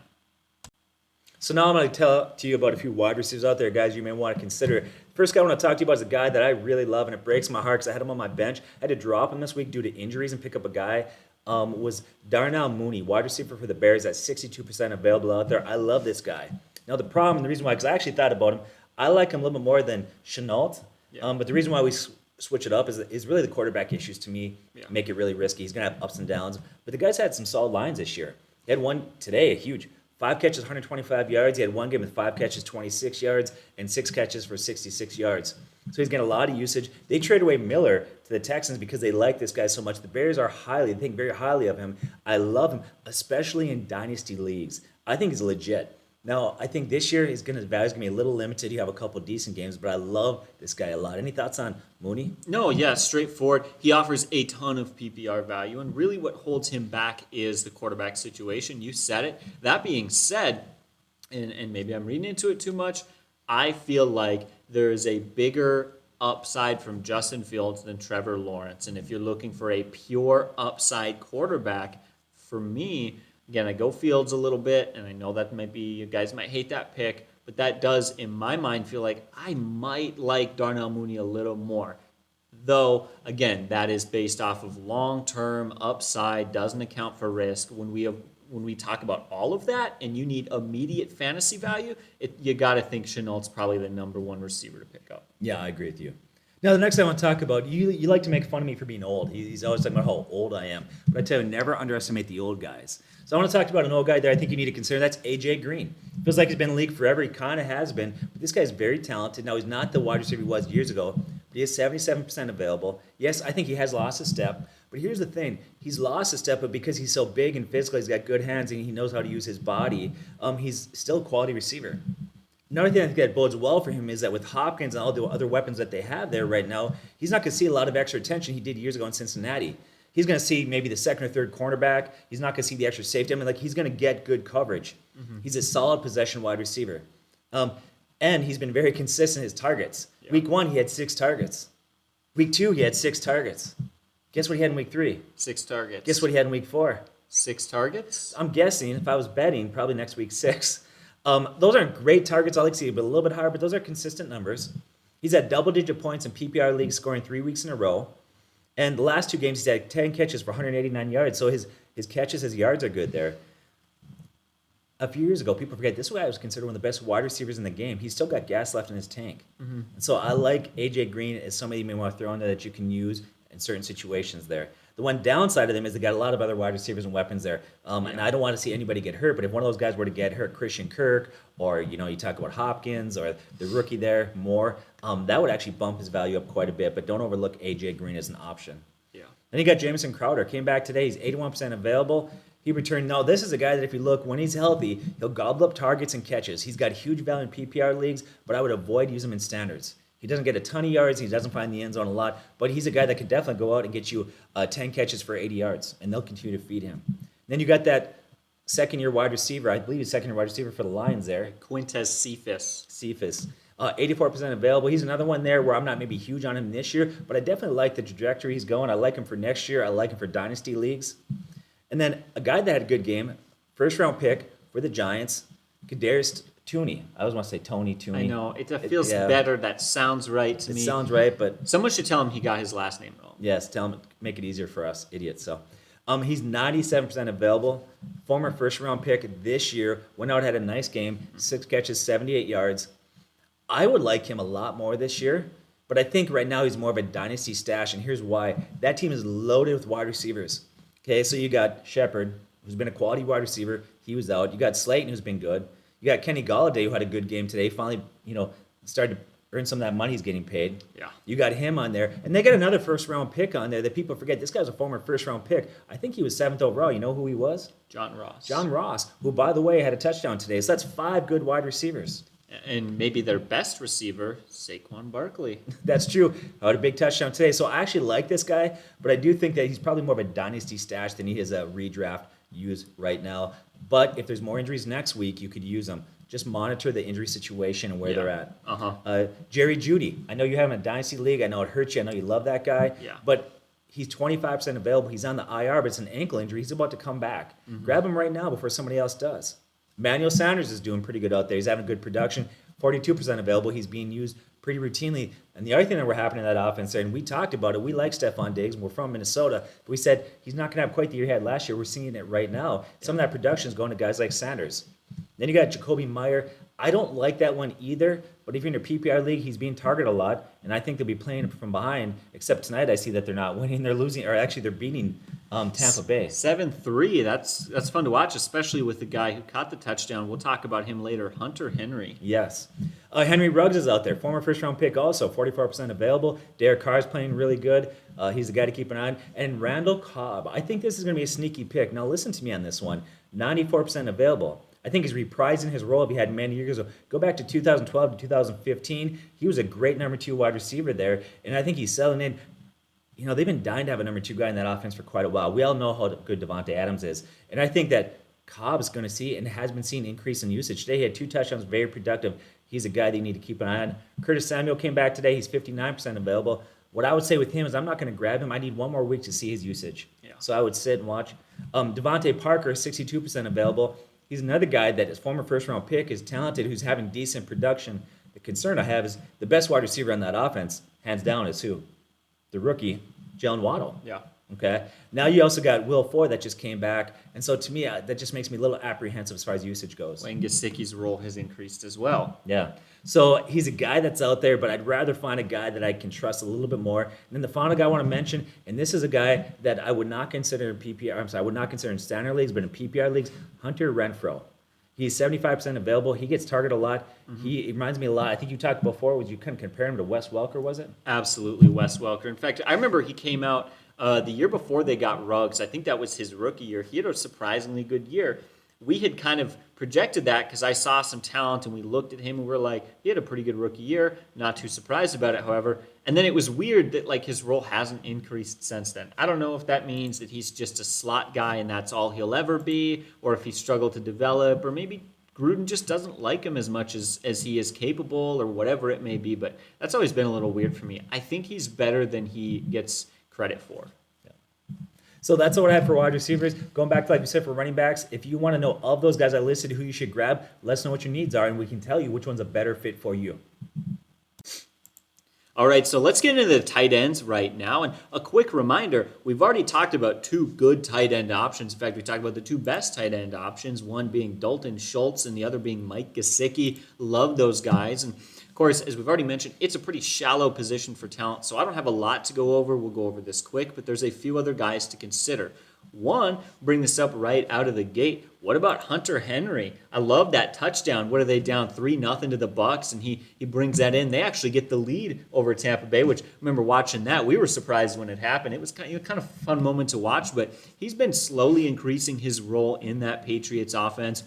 So now I'm going to tell to you about a few wide receivers out there, guys, you may want to consider. First guy I want to talk to you about is a guy that I really love, and it breaks my heart because I had him on my bench. I had to drop him this week due to injuries and pick up a guy. Was Darnell Mooney, wide receiver for the Bears, at 62% available out there. I love this guy. Now the problem, the reason why, because I actually thought about him, I like him a little bit more than Shenaults. But the reason why we switch it up is really the quarterback issues to me make it really risky. He's going to have ups and downs. But the guy's had some solid lines this year. He had one today, a huge 5 catches, 125 yards. He had one game with 5 catches, 26 yards, and 6 catches for 66 yards. So he's getting a lot of usage. They traded away Miller to the Texans because they like this guy so much. The Bears they think very highly of him. I love him, especially in dynasty leagues. I think he's legit. Now, I think this year his value's going to be a little limited. You have a couple decent games, but I love this guy a lot. Any thoughts on Mooney? No, yeah, straightforward. He offers a ton of PPR value, and really what holds him back is the quarterback situation. You said it. That being said, and maybe I'm reading into it too much, I feel like there is a bigger upside from Justin Fields than Trevor Lawrence. And if you're looking for a pure upside quarterback, for me, again, I go Fields a little bit, and I know that you guys might hate that pick, but that does, in my mind, feel like I might like Darnell Mooney a little more. Though, again, that is based off of long-term upside, doesn't account for risk. When we talk about all of that, and you need immediate fantasy value, you got to think Shenault's probably the number one receiver to pick up. Yeah, I agree with you. Now, the next thing I want to talk about, you like to make fun of me for being old. He's always talking about how old I am. But I tell you, never underestimate the old guys. So I want to talk about an old guy that I think you need to consider. That's A.J. Green. Feels like he's been in the league forever. He kind of has been. But this guy's very talented. Now, he's not the wide receiver he was years ago. But he is 77% available. Yes, I think he has lost a step. But here's the thing. He's lost a step, but because he's so big and physical, he's got good hands, and he knows how to use his body, he's still a quality receiver. Another thing I think that bodes well for him is that with Hopkins and all the other weapons that they have there right now, he's not going to see a lot of extra attention he did years ago in Cincinnati. He's going to see maybe the second or third cornerback. He's not going to see the extra safety. I mean, he's going to get good coverage. Mm-hmm. He's a solid possession wide receiver. And he's been very consistent in his targets. Yeah. Week 1, he had 6 targets. Week 2, he had 6 targets. Guess what he had in week 3? 6 targets. Guess what he had in week 4? 6 targets? I'm guessing, if I was betting, probably next week 6. Those aren't great targets. I like to see a little bit higher, but those are consistent numbers. He's at double-digit points in PPR leagues, scoring 3 weeks in a row. And the last 2 games, he's had 10 catches for 189 yards. So his catches, his yards are good there. A few years ago, people forget, this guy was considered one of the best wide receivers in the game. He's still got gas left in his tank. Mm-hmm. And so I like A.J. Green as somebody you may want to throw in there that you can use in certain situations there. The one downside of them is they got a lot of other wide receivers and weapons there. And I don't want to see anybody get hurt, but if one of those guys were to get hurt, Christian Kirk, or you talk about Hopkins or the rookie there, Moore, that would actually bump his value up quite a bit. But don't overlook A.J. Green as an option. Yeah. Then you got Jamison Crowder. Came back today. He's 81% available. He returned. Now, this is a guy that if you look, when he's healthy, he'll gobble up targets and catches. He's got huge value in PPR leagues, but I would avoid using him in standards. He doesn't get a ton of yards. He doesn't find the end zone a lot, but he's a guy that could definitely go out and get you 10 catches for 80 yards, and they'll continue to feed him. Then you got that second-year wide receiver. I believe he's second-year wide receiver for the Lions there. Quintez Cephas. 84% available. He's another one there where I'm not maybe huge on him this year, but I definitely like the trajectory he's going. I like him for next year. I like him for dynasty leagues. And then a guy that had a good game, first-round pick for the Giants, Kadarius Toney. I always want to say Tony Tooney. I know. It feels better. That sounds right to me. It sounds right, but... Someone should tell him he got his last name wrong. Yes, tell him. Make it easier for us idiots. So, he's 97% available. Former first-round pick this year. Went out, had a nice game. 6 catches, 78 yards. I would like him a lot more this year, but I think right now he's more of a dynasty stash, and here's why. That team is loaded with wide receivers. Okay, so you got Shepard, who's been a quality wide receiver. He was out. You got Slayton, who's been good. You got Kenny Golladay, who had a good game today. Finally, started to earn some of that money he's getting paid. Yeah. You got him on there. And they got another first-round pick on there that people forget. This guy's a former first-round pick. I think he was 7th overall. You know who he was? John Ross. John Ross, who, by the way, had a touchdown today. So that's 5 good wide receivers. And maybe their best receiver, Saquon Barkley. That's true. I had a big touchdown today. So I actually like this guy, but I do think that he's probably more of a dynasty stash than he is a redraft use right now. But if there's more injuries next week, you could use them. Just monitor the injury situation and where they're at. Jerry Jeudy. I know you have him in a dynasty league. I know it hurts you. I know you love that guy. Yeah. But he's 25% available. He's on the IR, but it's an ankle injury. He's about to come back. Mm-hmm. Grab him right now before somebody else does. Emmanuel Sanders is doing pretty good out there. He's having good production. 42% available. He's being used pretty routinely. And the other thing that we're happening in that offense there, and we talked about it, we like Stephon Diggs, and we're from Minnesota, but we said he's not going to have quite the year he had last year. We're seeing it right now. Some of that production is going to guys like Sanders. Then you got Jacoby Meyer. I don't like that one either, but if you're in a PPR league, he's being targeted a lot, and I think they'll be playing from behind, except tonight I see that they're not winning. They're losing, or actually they're beating Tampa Bay. 7-3. That's fun to watch, especially with the guy who caught the touchdown. We'll talk about him later, Hunter Henry. Yes. Henry Ruggs is out there, former first-round pick also, 44% available. Derek Carr's playing really good. He's a guy to keep an eye on. And Randall Cobb. I think this is going to be a sneaky pick. Now listen to me on this one. 94% available. I think he's reprising his role he had many years ago. Go back to 2012 to 2015. He was a great number 2 wide receiver there, and I think he's selling in. You know, they've been dying to have a number 2 guy in that offense for quite a while. We all know how good Devontae Adams is, and I think that Cobb's going to see and has been seeing increase in usage. Today he had 2 touchdowns, very productive. He's a guy that you need to keep an eye on. Curtis Samuel came back today. He's 59% available. What I would say with him is I'm not going to grab him. I need one more week to see his usage. Yeah. So I would sit and watch. Devontae Parker, 62% available. He's another guy that is former first-round pick, is talented, who's having decent production. The concern I have is the best wide receiver on that offense, hands down, is who? The rookie, Jalen Waddle. Yeah. Okay. Now you also got Will Ford that just came back, and so to me that just makes me a little apprehensive as far as usage goes. And Gesicki's role has increased as well. Yeah. So he's a guy that's out there, but I'd rather find a guy that I can trust a little bit more. And then the final guy I want to mention, and this is a guy that I would not consider in PPR. I'm sorry, I would not consider in standard leagues, but in PPR leagues, Hunter Renfrow. He's 75% available. He gets targeted a lot. Mm-hmm. He reminds me a lot. I think you talked before, you couldn't compare him to Wes Welker, was it? Absolutely, Wes Welker. In fact, I remember he came out the year before they got Ruggs. I think that was his rookie year. He had a surprisingly good year. We had kind of projected that because I saw some talent and we looked at him and we were like, he had a pretty good rookie year. Not too surprised about it, however. And then it was weird that like his role hasn't increased since then. I don't know if that means that he's just a slot guy and that's all he'll ever be, or if he struggled to develop, or maybe Gruden just doesn't like him as much as he is capable, or whatever it may be. But that's always been a little weird for me. I think he's better than he gets credit for. So that's what I have for wide receivers. Going back to, like we said, for running backs, if you want to know of those guys I listed who you should grab, let us know what your needs are, and we can tell you which one's a better fit for you. All right, so let's get into the tight ends right now. And a quick reminder, we've already talked about 2 good tight end options. In fact, we talked about the 2 best tight end options, one being Dalton Schultz and the other being Mike Gesicki. Love those guys. And of course, as we've already mentioned, it's a pretty shallow position for talent, so I don't have a lot to go over. We'll go over this quick, but there's a few other guys to consider. One, bring this up right out of the gate. What about Hunter Henry? I love that touchdown. What are they down 3-0 to the Bucs, and he brings that in. They actually get the lead over Tampa Bay, which I remember watching that. We were surprised when it happened. It was kind of a fun moment to watch, but he's been slowly increasing his role in that Patriots offense.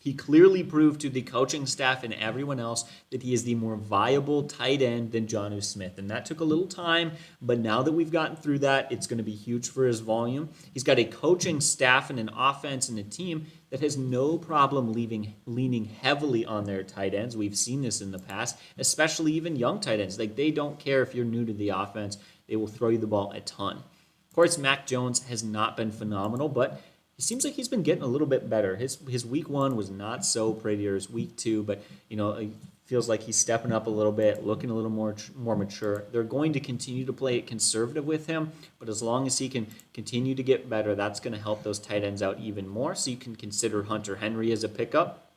He clearly proved to the coaching staff and everyone else that he is the more viable tight end than Jonnu Smith. And that took a little time, but now that we've gotten through that, it's going to be huge for his volume. He's got a coaching staff and an offense and a team that has no problem leaning heavily on their tight ends. We've seen this in the past, especially even young tight ends. Like, they don't care if you're new to the offense. They will throw you the ball a ton. Of course, Mac Jones has not been phenomenal, but it seems like he's been getting a little bit better. His week 1 was not so pretty, or his week 2, but it feels like he's stepping up a little bit, looking a little more mature. They're going to continue to play it conservative with him, but as long as he can continue to get better, that's going to help those tight ends out even more. So you can consider Hunter Henry as a pickup.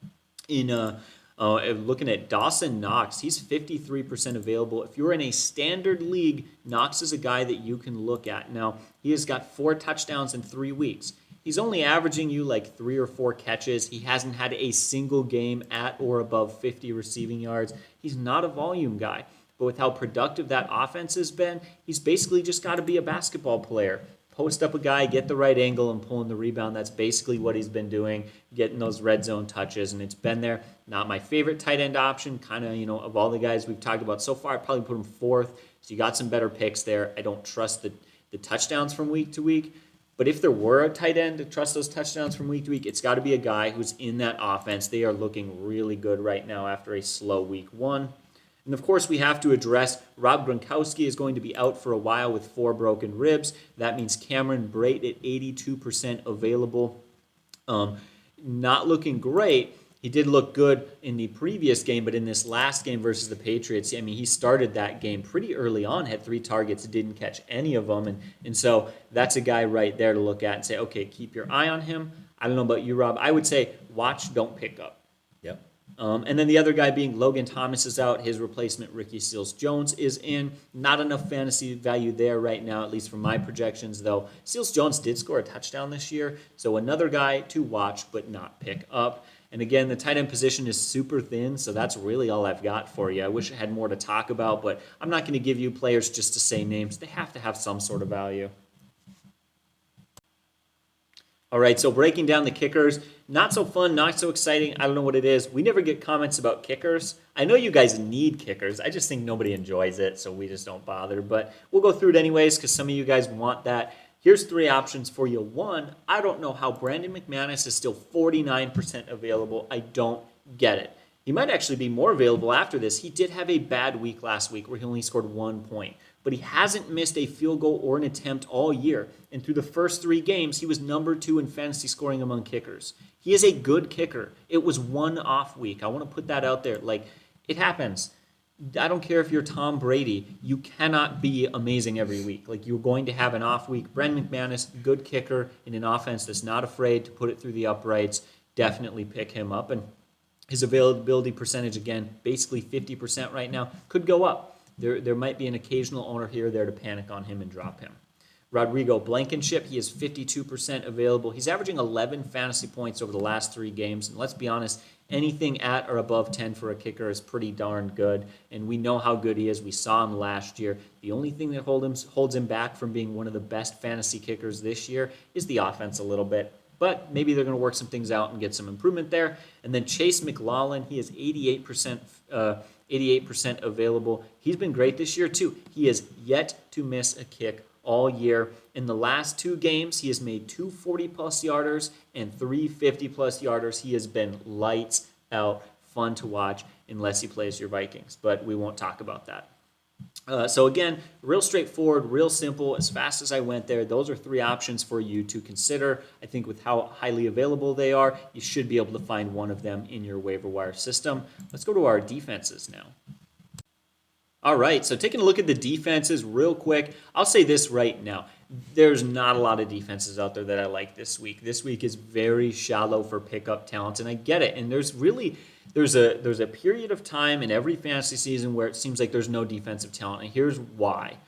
Looking at Dawson Knox, he's 53% available. If you're in a standard league, Knox is a guy that you can look at. Now, he has got 4 touchdowns in 3 weeks. He's only averaging you like 3 or 4 catches. He hasn't had a single game at or above 50 receiving yards. He's not a volume guy. But with how productive that offense has been, he's basically just got to be a basketball player. Post up a guy, get the right angle, and pull in the rebound. That's basically what he's been doing, getting those red zone touches, and it's been there. Not my favorite tight end option, of all the guys we've talked about so far, I'd probably put him 4th. So you got some better picks there. I don't trust the touchdowns from week to week. But if there were a tight end to trust those touchdowns from week to week, it's got to be a guy who's in that offense. They are looking really good right now after a slow week 1. And of course, we have to address Rob Gronkowski is going to be out for a while with 4 broken ribs. That means Cameron Brate at 82% available. Not looking great. He did look good in the previous game, but in this last game versus the Patriots, he started that game pretty early on, had 3 targets, didn't catch any of them. And so that's a guy right there to look at and say, okay, keep your eye on him. I don't know about you, Rob. I would say watch, don't pick up. And then the other guy being Logan Thomas is out. His replacement, Ricky Seals-Jones, is in. Not enough fantasy value there right now, at least from my projections, though. Seals-Jones did score a touchdown this year, so another guy to watch but not pick up. And again, the tight end position is super thin, so that's really all I've got for you. I wish I had more to talk about, but I'm not going to give you players just to say names. They have to have some sort of value. All right, so breaking down the kickers, not so fun, not so exciting. I don't know what it is. We never get comments about kickers. I know you guys need kickers. I just think nobody enjoys it, so we just don't bother. But we'll go through it anyways because some of you guys want that. Here's 3 options for you. 1, I don't know how Brandon McManus is still 49% available. I don't get it. He might actually be more available after this. He did have a bad week last week where he only scored 1 point. But he hasn't missed a field goal or an attempt all year. And through the first 3 games, he was number 2 in fantasy scoring among kickers. He is a good kicker. It was one off week. I want to put that out there. Like, it happens. I don't care if you're Tom Brady. You cannot be amazing every week. Like, you're going to have an off week. Brandon McManus, good kicker in an offense that's not afraid to put it through the uprights. Definitely pick him up. And his availability percentage, again, basically 50% right now, could go up. There might be an occasional owner here or there to panic on him and drop him. Rodrigo Blankenship, he is 52% available. He's averaging 11 fantasy points over the last 3 games. And let's be honest, anything at or above 10 for a kicker is pretty darn good. And we know how good he is. We saw him last year. The only thing that holds him back from being one of the best fantasy kickers this year is the offense a little bit. But maybe they're going to work some things out and get some improvement there. And then Chase McLaughlin, he is 88% available. He's been great this year too. He has yet to miss a kick all year. In the last 2 games, he has made 2 40-plus yarders and 3 50-plus yarders. He has been lights out, fun to watch, unless he plays your Vikings. But we won't talk about that. So again, real straightforward, real simple. As fast as I went there, those are 3 options for you to consider. I think with how highly available they are, you should be able to find one of them in your waiver wire system. Let's go to our defenses now. All right, so taking a look at the defenses real quick, I'll say this right now. There's not a lot of defenses out there that I like this week. This week is very shallow for pickup talent, and I get it. And there's a period of time in every fantasy season where it seems like there's no defensive talent, and here's why.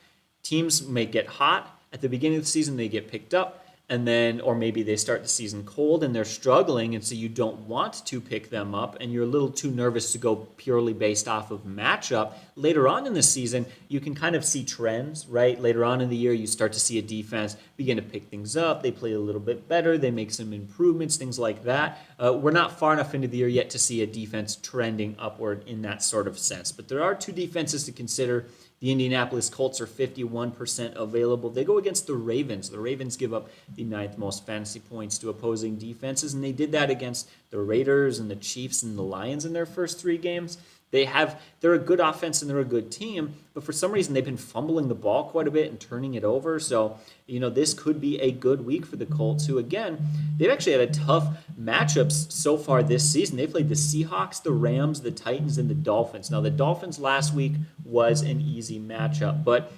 Teams may get hot at the beginning of the season, they get picked up, and then, or maybe they start the season cold and they're struggling, and so you don't want to pick them up, and you're a little too nervous to go purely based off of matchup. Later on in the season, you can kind of see trends, right? Later on in the year, you start to see a defense begin to pick things up. They play a little bit better. They make some improvements, things like that. We're not far enough into the year yet to see a defense trending upward in that sort of sense. But there are 2 defenses to consider. The Indianapolis Colts are 51% available. They go against the Ravens. The Ravens give up the 9th most fantasy points to opposing defenses, and they did that against the Raiders and the Chiefs and the Lions in their first 3 games. They're a good offense and they're a good team, but for some reason they've been fumbling the ball quite a bit and turning it over. So, this could be a good week for the Colts, who, again, they've actually had a tough matchups so far this season. They played the Seahawks, the Rams, the Titans, and the Dolphins. Now, the Dolphins last week was an easy matchup, but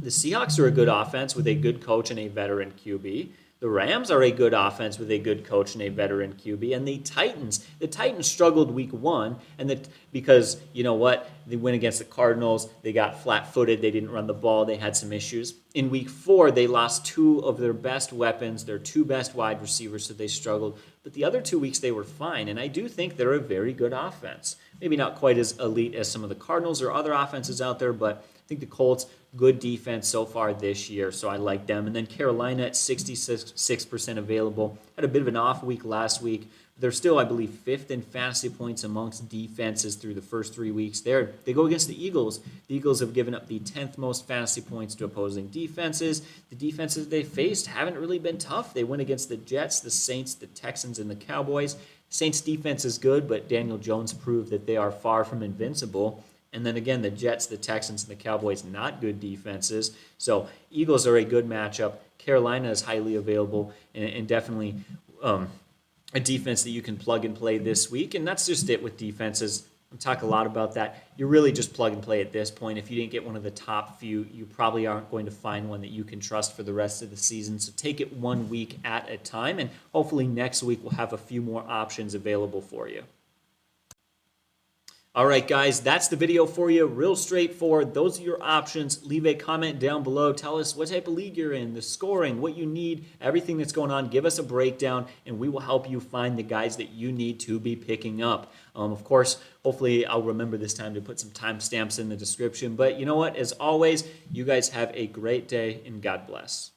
the Seahawks are a good offense with a good coach and a veteran QB. The Rams are a good offense with a good coach and a veteran QB. And the Titans struggled week 1, and because, you know what, they went against the Cardinals, they got flat-footed, they didn't run the ball, they had some issues. In week 4, they lost 2 of their best weapons, their 2 best wide receivers, so they struggled. But the other 2 weeks, they were fine, and I do think they're a very good offense. Maybe not quite as elite as some of the Cardinals or other offenses out there, but I think the Colts, good defense so far this year, so I like them. And then Carolina at 66% available. Had a bit of an off week last week. They're still, I believe, 5th in fantasy points amongst defenses through the first 3 weeks. They go against the Eagles. The Eagles have given up the 10th most fantasy points to opposing defenses. The defenses they faced haven't really been tough. They went against the Jets, the Saints, the Texans, and the Cowboys. Saints defense is good, but Daniel Jones proved that they are far from invincible. And then again, the Jets, the Texans, and the Cowboys, not good defenses. So Eagles are a good matchup. Carolina is highly available and definitely a defense that you can plug and play this week. And that's just it with defenses. We talk a lot about that. You really just plug and play at this point. If you didn't get one of the top few, you probably aren't going to find one that you can trust for the rest of the season. So take it 1 week at a time, and hopefully next week we'll have a few more options available for you. All right, guys, that's the video for you. Real straightforward. Those are your options. Leave a comment down below. Tell us what type of league you're in, the scoring, what you need, everything that's going on. Give us a breakdown, and we will help you find the guys that you need to be picking up. Of course, hopefully I'll remember this time to put some timestamps in the description. But you know what? As always, you guys have a great day, and God bless.